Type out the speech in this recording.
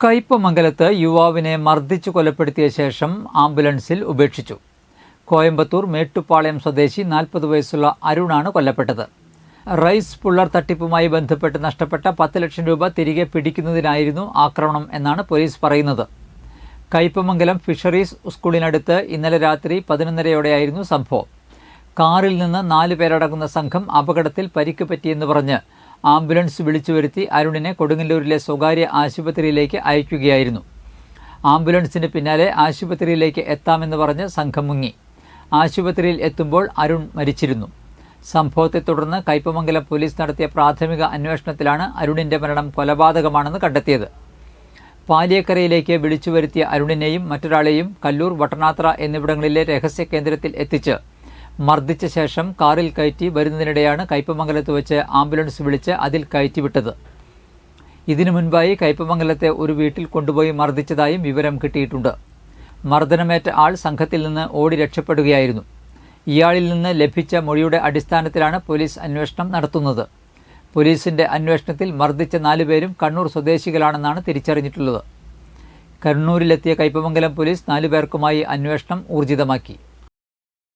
കയ്പമംഗലത്ത് യുവാവിനെ മർദ്ദിച്ചു കൊലപ്പെടുത്തിയ ശേഷം ആംബുലൻസിൽ ഉപേക്ഷിച്ചു. കോയമ്പത്തൂർ മേട്ടുപ്പാളയം സ്വദേശി 40 വയസ്സുള്ള അരുണാണ് കൊല്ലപ്പെട്ടത്. റൈസ് പുള്ളർ തട്ടിപ്പുമായി ബന്ധപ്പെട്ട് നഷ്ടപ്പെട്ട 10 ലക്ഷം രൂപ തിരികെ പിടിക്കുന്നതിനായിരുന്നു ആക്രമണം എന്നാണ് പോലീസ് പറയുന്നത്. കയ്പമംഗലം ഫിഷറീസ് സ്കൂളിനടുത്ത് ഇന്നലെ രാത്രി 11:30യോടെയായിരുന്നു സംഭവം. കാറിൽ നിന്ന് 4 പേരടങ്ങുന്ന സംഘം അപകടത്തിൽ പരിക്ക് പറ്റിയെന്ന് പറഞ്ഞ് ആംബുലൻസ് വിളിച്ചുവരുത്തി അരുണിനെ കൊടുങ്ങല്ലൂരിലെ സ്വകാര്യ ആശുപത്രിയിലേക്ക് അയക്കുകയായിരുന്നു. ആംബുലൻസിന് പിന്നാലെ ആശുപത്രിയിലേക്ക് എത്താമെന്ന് പറഞ്ഞ് സംഘം മുങ്ങി. ആശുപത്രിയിൽ എത്തുമ്പോൾ അരുൺ മരിച്ചിരുന്നു. സംഭവത്തെ തുടർന്ന് കയ്പമംഗലം പോലീസ് നടത്തിയ പ്രാഥമിക അന്വേഷണത്തിലാണ് അരുണിന്റെ മരണം കൊലപാതകമാണെന്ന് കണ്ടെത്തിയത്. പാലിയക്കരയിലേക്ക് വിളിച്ചുവരുത്തിയ അരുണിനെയും മറ്റൊരാളെയും കല്ലൂർ, വട്ടനാത്ര എന്നിവിടങ്ങളിലെ രഹസ്യ കേന്ദ്രത്തിൽ എത്തിച്ച് മർദ്ദിച്ച ശേഷം കാറിൽ കയറ്റി വരുന്നതിനിടെയാണ് കയ്പമംഗലത്ത് വെച്ച് ആംബുലൻസ് വിളിച്ച് അതിൽ കയറ്റിവിട്ടത്. ഇതിനു മുൻപായി കയ്പമംഗലത്തെ ഒരു വീട്ടിൽ കൊണ്ടുപോയി മർദ്ദിച്ചതായും വിവരം കിട്ടിയിട്ടുണ്ട്. മർദ്ദനമേറ്റ ആൾ സംഘത്തിൽ നിന്ന് ഓടി രക്ഷപ്പെടുകയായിരുന്നു. ഇയാളിൽ നിന്ന് ലഭിച്ച മൊഴിയുടെ അടിസ്ഥാനത്തിലാണ് പോലീസ് അന്വേഷണം നടത്തുന്നത്. പോലീസിന്റെ അന്വേഷണത്തിൽ മർദ്ദിച്ച 4 പേരും കണ്ണൂർ സ്വദേശികളാണെന്നാണ് തിരിച്ചറിഞ്ഞിട്ടുള്ളത്. കണ്ണൂരിലെത്തിയ കയ്പമംഗലം പോലീസ് 4 പേർക്കുമായി അന്വേഷണം ഊർജിതമാക്കി.